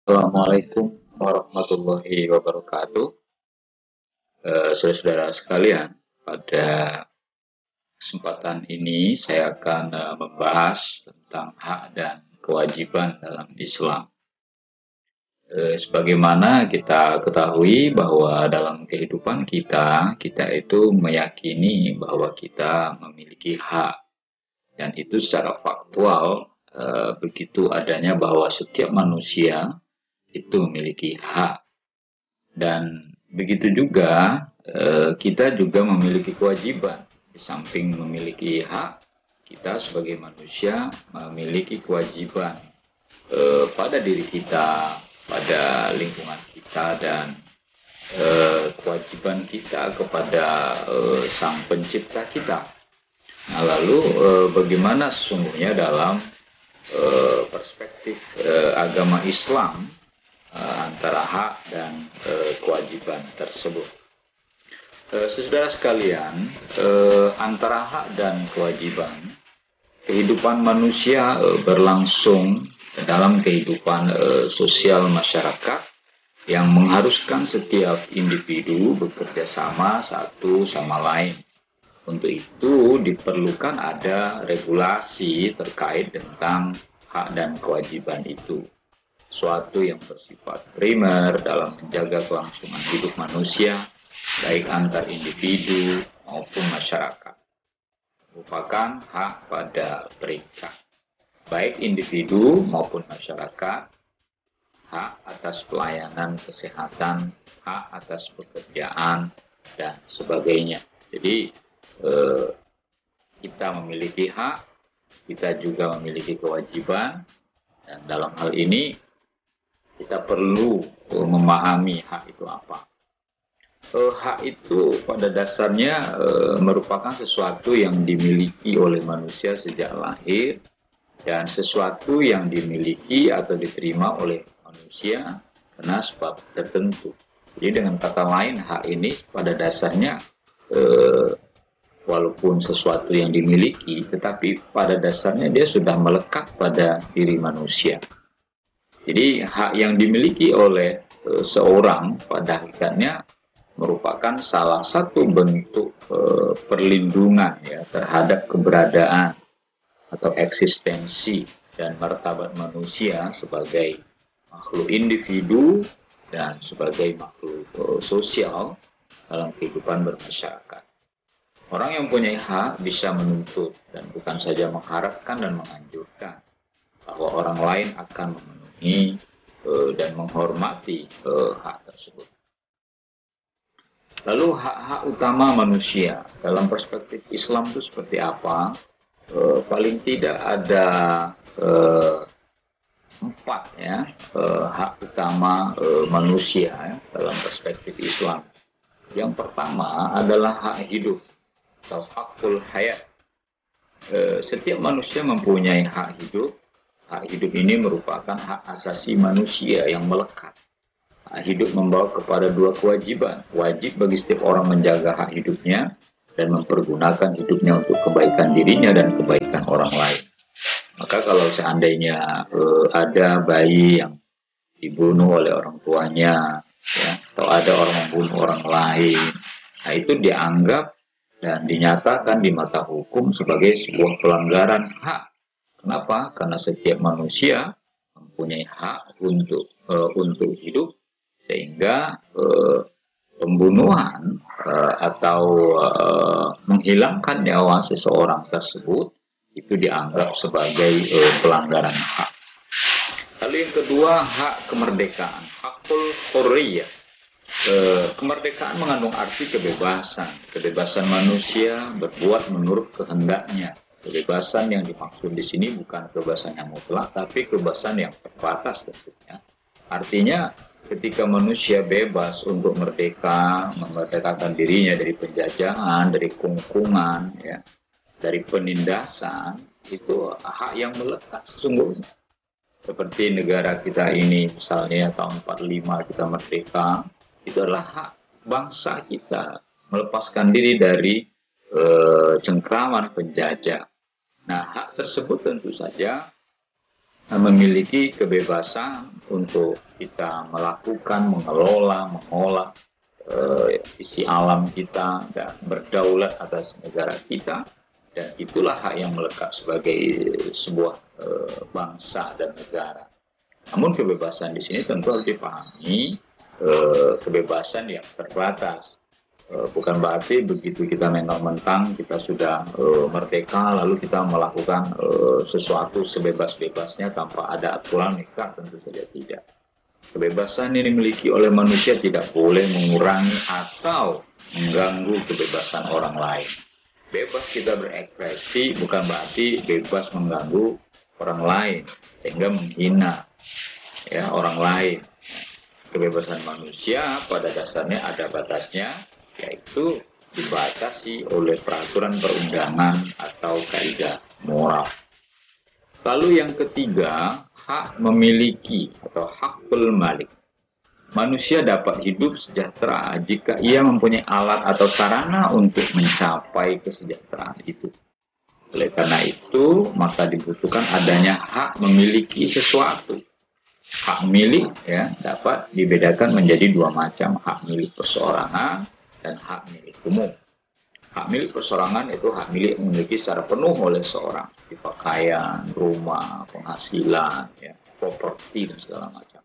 Assalamualaikum warahmatullahi wabarakatuh. Saudara-saudara sekalian, pada kesempatan ini saya akan membahas tentang hak dan kewajiban dalam Islam. Sebagaimana kita ketahui bahwa dalam kehidupan kita itu meyakini bahwa kita memiliki hak dan itu secara faktual begitu adanya bahwa setiap manusia itu memiliki hak. Dan begitu juga kita juga memiliki kewajiban. Di samping memiliki hak, kita sebagai manusia memiliki kewajiban pada diri kita, pada lingkungan kita, dan kewajiban kita kepada Sang Pencipta kita. Nah, lalu bagaimana sesungguhnya dalam perspektif agama Islam antara hak dan kewajiban tersebut. Saudara sekalian, antara hak dan kewajiban, kehidupan manusia berlangsung dalam kehidupan sosial masyarakat yang mengharuskan setiap individu bekerja sama satu sama lain. Untuk itu diperlukan ada regulasi terkait tentang hak dan kewajiban itu. Suatu yang bersifat primer dalam menjaga kelangsungan hidup manusia, baik antar individu maupun masyarakat, merupakan hak pada mereka, baik individu maupun masyarakat, hak atas pelayanan kesehatan, hak atas pekerjaan, dan sebagainya. Jadi, kita memiliki hak, kita juga memiliki kewajiban, dan dalam hal ini kita perlu memahami hak itu apa. Hak itu pada dasarnya merupakan sesuatu yang dimiliki oleh manusia sejak lahir dan sesuatu yang dimiliki atau diterima oleh manusia karena sebab tertentu. Jadi dengan kata lain, hak ini pada dasarnya walaupun sesuatu yang dimiliki, tetapi pada dasarnya dia sudah melekat pada diri manusia. Jadi hak yang dimiliki oleh seorang pada hakikatnya merupakan salah satu bentuk perlindungan ya terhadap keberadaan atau eksistensi dan martabat manusia sebagai makhluk individu dan sebagai makhluk sosial dalam kehidupan bermasyarakat. Orang yang punya hak bisa menuntut dan bukan saja mengharapkan dan menganjurkan bahwa orang lain akan memenuhi dan menghormati hak tersebut. Lalu hak-hak utama manusia dalam perspektif Islam itu seperti apa? Paling tidak ada empat ya hak utama manusia ya, dalam perspektif Islam. Yang pertama adalah hak hidup atau hakul hayat. Setiap manusia mempunyai hak hidup. Hak hidup ini merupakan hak asasi manusia yang melekat. Hak hidup membawa kepada dua kewajiban. Wajib bagi setiap orang menjaga hak hidupnya dan mempergunakan hidupnya untuk kebaikan dirinya dan kebaikan orang lain. Maka kalau seandainya ada bayi yang dibunuh oleh orang tuanya, ya, atau ada orang membunuh orang lain, nah itu dianggap dan dinyatakan di mata hukum sebagai sebuah pelanggaran hak. Kenapa? Karena setiap manusia mempunyai hak untuk hidup, sehingga pembunuhan atau menghilangkan nyawa seseorang tersebut itu dianggap sebagai pelanggaran hak. Lalu yang kedua, hak kemerdekaan, hakul hurriyah. Kemerdekaan mengandung arti kebebasan manusia berbuat menurut kehendaknya. Kebebasan yang dimaksud di sini bukan kebebasan yang mutlak, tapi kebebasan yang terbatas tentunya. Artinya, ketika manusia bebas untuk merdeka, memerdekakan dirinya dari penjajahan, dari kungkungan, ya, dari penindasan, itu hak yang melekat sesungguhnya. Seperti negara kita ini, misalnya tahun 45 kita merdeka, itu adalah hak bangsa kita melepaskan diri dari cengkraman penjajah. Nah, hak tersebut tentu saja memiliki kebebasan untuk kita melakukan, mengelola, mengolah isi alam kita dan berdaulat atas negara kita, dan itulah hak yang melekat sebagai sebuah bangsa dan negara. Namun kebebasan di sini tentu harus dipahami kebebasan yang terbatas. Bukan berarti begitu kita mentang-mentang kita sudah merdeka lalu kita melakukan sesuatu sebebas-bebasnya tanpa ada aturan nikah, tentu saja tidak. Kebebasan yang dimiliki oleh manusia tidak boleh mengurangi atau mengganggu kebebasan orang lain. Bebas kita berekspresi bukan berarti bebas mengganggu orang lain sehingga menghina ya orang lain. Kebebasan manusia pada dasarnya ada batasnya, yaitu dibatasi oleh peraturan perundangan atau kaidah moral. Lalu yang ketiga, hak memiliki atau hakul malik. Manusia dapat hidup sejahtera jika ia mempunyai alat atau sarana untuk mencapai kesejahteraan itu. Oleh karena itu, maka dibutuhkan adanya hak memiliki sesuatu. Hak milik ya dapat dibedakan menjadi dua macam, hak milik perseorangan dan hak milik umum. Hak milik perseorangan itu hak milik yang dimiliki secara penuh oleh seorang, di pakaian, rumah, penghasilan, ya, properti dan segala macam.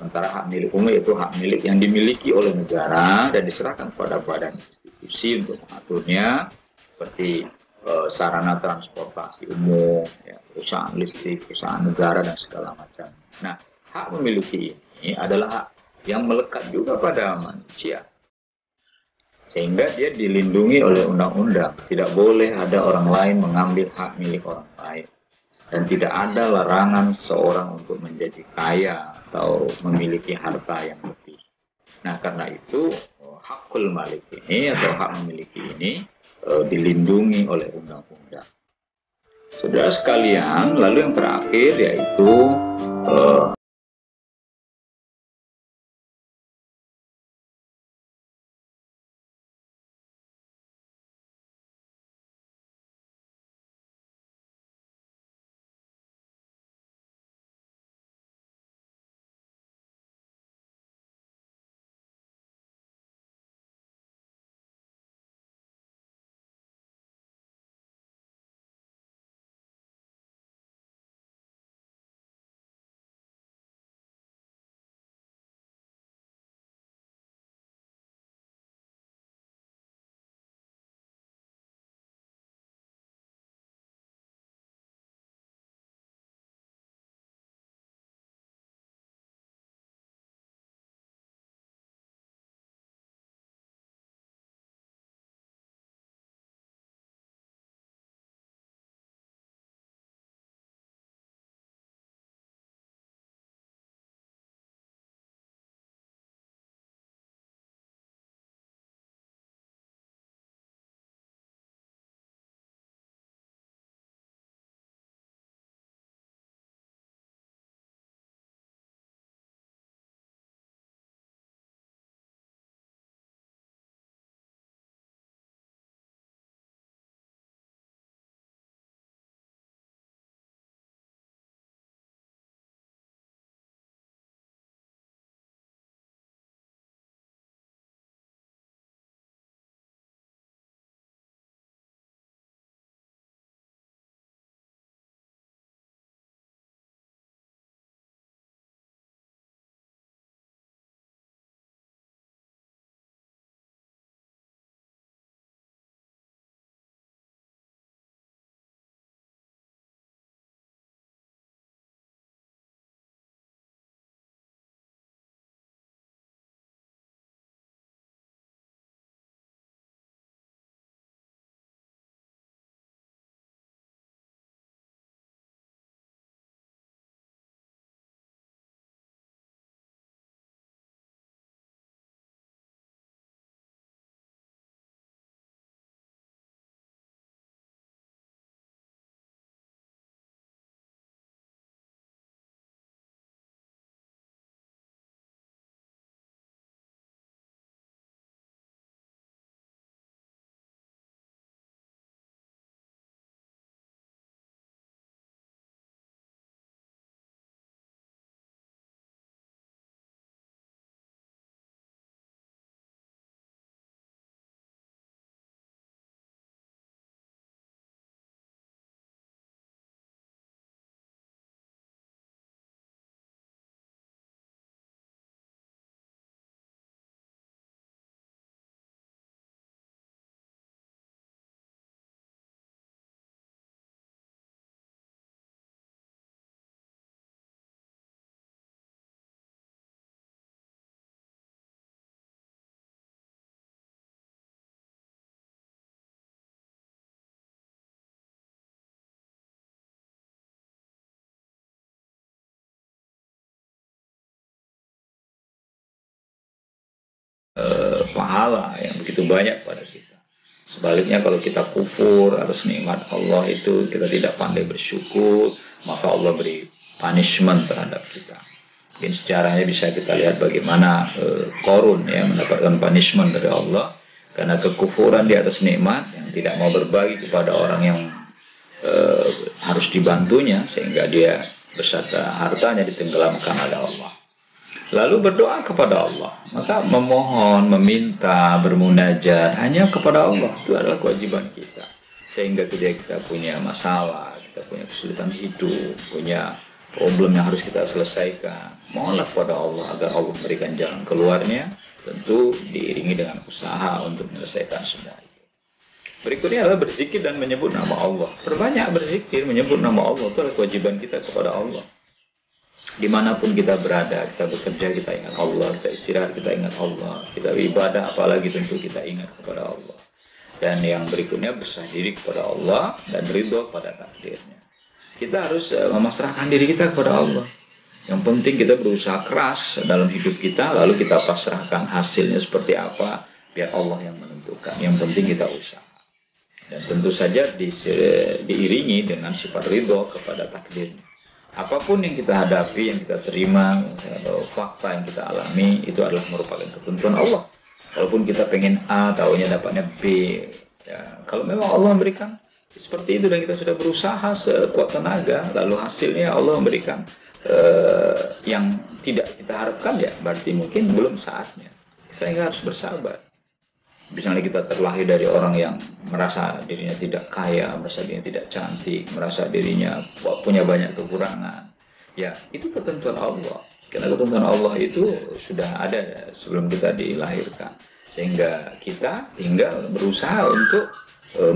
Sementara hak milik umum itu hak milik yang dimiliki oleh negara dan diserahkan kepada badan institusi untuk mengaturnya, seperti sarana transportasi umum, ya, perusahaan listrik, perusahaan negara, dan segala macam. Nah, hak memiliki ini adalah hak yang melekat juga pada manusia. Sehingga dia dilindungi oleh undang-undang. Tidak boleh ada orang lain mengambil hak milik orang lain. Dan tidak ada larangan seorang untuk menjadi kaya atau memiliki harta yang lebih. Nah, karena itu hakul malik ini atau hak memiliki ini dilindungi oleh undang-undang. Saudara sekalian, lalu yang terakhir yaitu pahala yang begitu banyak pada kita. Sebaliknya kalau kita kufur atas nikmat Allah itu, kita tidak pandai bersyukur, maka Allah beri punishment terhadap kita. Mungkin sejarahnya bisa kita lihat bagaimana Qarun ya mendapatkan punishment dari Allah karena kekufuran di atas nikmat, yang tidak mau berbagi kepada orang yang harus dibantunya, sehingga dia beserta hartanya ditenggelamkan oleh Allah. Lalu berdoa kepada Allah, maka memohon, meminta, bermunajat hanya kepada Allah, itu adalah kewajiban kita. Sehingga ketika kita punya masalah, kita punya kesulitan hidup, punya problem yang harus kita selesaikan, mohonlah kepada Allah agar Allah memberikan jalan keluarnya, tentu diiringi dengan usaha untuk menyelesaikan semua itu. Berikutnya adalah berzikir dan menyebut nama Allah. Perbanyak berzikir, menyebut nama Allah, itu adalah kewajiban kita kepada Allah. Dimanapun kita berada, kita bekerja, kita ingat Allah, kita istirahat, kita ingat Allah, kita beribadah, apalagi tentu kita ingat kepada Allah. Dan yang berikutnya berserah diri kepada Allah dan ridho pada takdirnya. Kita harus memasrahkan diri kita kepada Allah. Yang penting kita berusaha keras dalam hidup kita, lalu kita pasrahkan hasilnya seperti apa, biar Allah yang menentukan. Yang penting kita usaha. Dan tentu saja diiringi dengan sifat ridho kepada takdirnya. Apapun yang kita hadapi, yang kita terima, atau fakta yang kita alami, itu adalah merupakan ketentuan Allah. Walaupun kita pengen A, taunya dapatnya B. Ya, kalau memang Allah memberikan seperti itu dan kita sudah berusaha sekuat tenaga, lalu hasilnya Allah memberikan yang tidak kita harapkan, ya berarti mungkin belum saatnya. Kita harus bersabar. Misalnya kita terlahir dari orang yang merasa dirinya tidak kaya, merasa dirinya tidak cantik, merasa dirinya punya banyak kekurangan. Ya, itu ketentuan Allah. Karena ketentuan Allah itu sudah ada sebelum kita dilahirkan. Sehingga kita tinggal berusaha untuk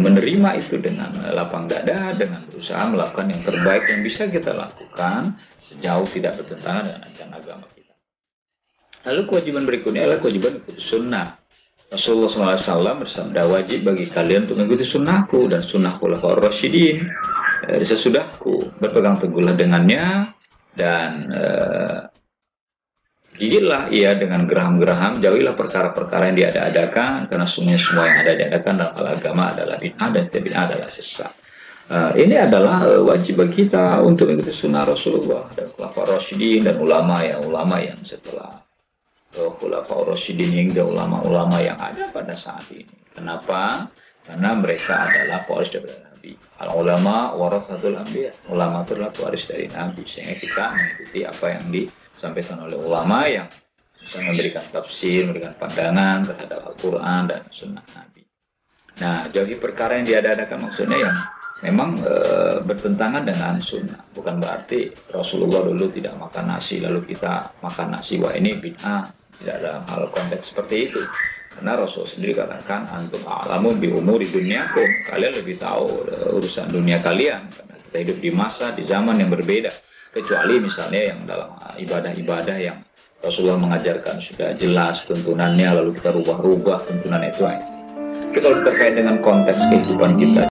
menerima itu dengan lapang dada, dengan berusaha melakukan yang terbaik yang bisa kita lakukan sejauh tidak bertentangan dengan ajaran agama kita. Lalu kewajiban berikutnya adalah kewajiban ikuti sunnah. Rasulullah SAW bersabda, wajib bagi kalian untuk mengikuti sunnahku dan sunnah khulafaur rasyidin. Sesudahku, berpegang teguhlah dengannya dan gigitlah ia dengan geraham-geraham, jauhilah perkara-perkara yang diada-adakan, karena semua yang ada diadakan dalam hal agama adalah bid'ah dan setiap bid'ah adalah sesat. Ini adalah wajib bagi kita untuk mengikuti sunnah Rasulullah dan khulafaur rasyidin dan ulama yang setelah khulafaur rasyidin hingga ulama-ulama yang ada pada saat ini. Kenapa? Karena mereka adalah pewaris dari Nabi. Al-ulama warasatul anbiya. Ulama itu adalah pewaris dari Nabi. Sehingga kita mengikuti apa yang disampaikan oleh ulama yang bisa memberikan tafsir, memberikan pandangan terhadap Al-Quran dan sunnah Nabi. Nah, jauhi perkara yang diada-adakan, maksudnya yang memang bertentangan dengan sunnah. Bukan berarti Rasulullah dulu tidak makan nasi, lalu kita makan nasi, wah ini bid'ah. Tidak dalam hal konteks seperti itu. Karena Rasul sendiri katakan, antum a'lamu bi umuri dunyakum. Kalian lebih tahu urusan dunia kalian. Karena kita hidup di masa, di zaman yang berbeda. Kecuali misalnya yang dalam ibadah-ibadah yang Rasulullah mengajarkan sudah jelas tuntunannya, lalu kita rubah-rubah tuntunan itu. Tapi kalau terkait dengan konteks kehidupan kita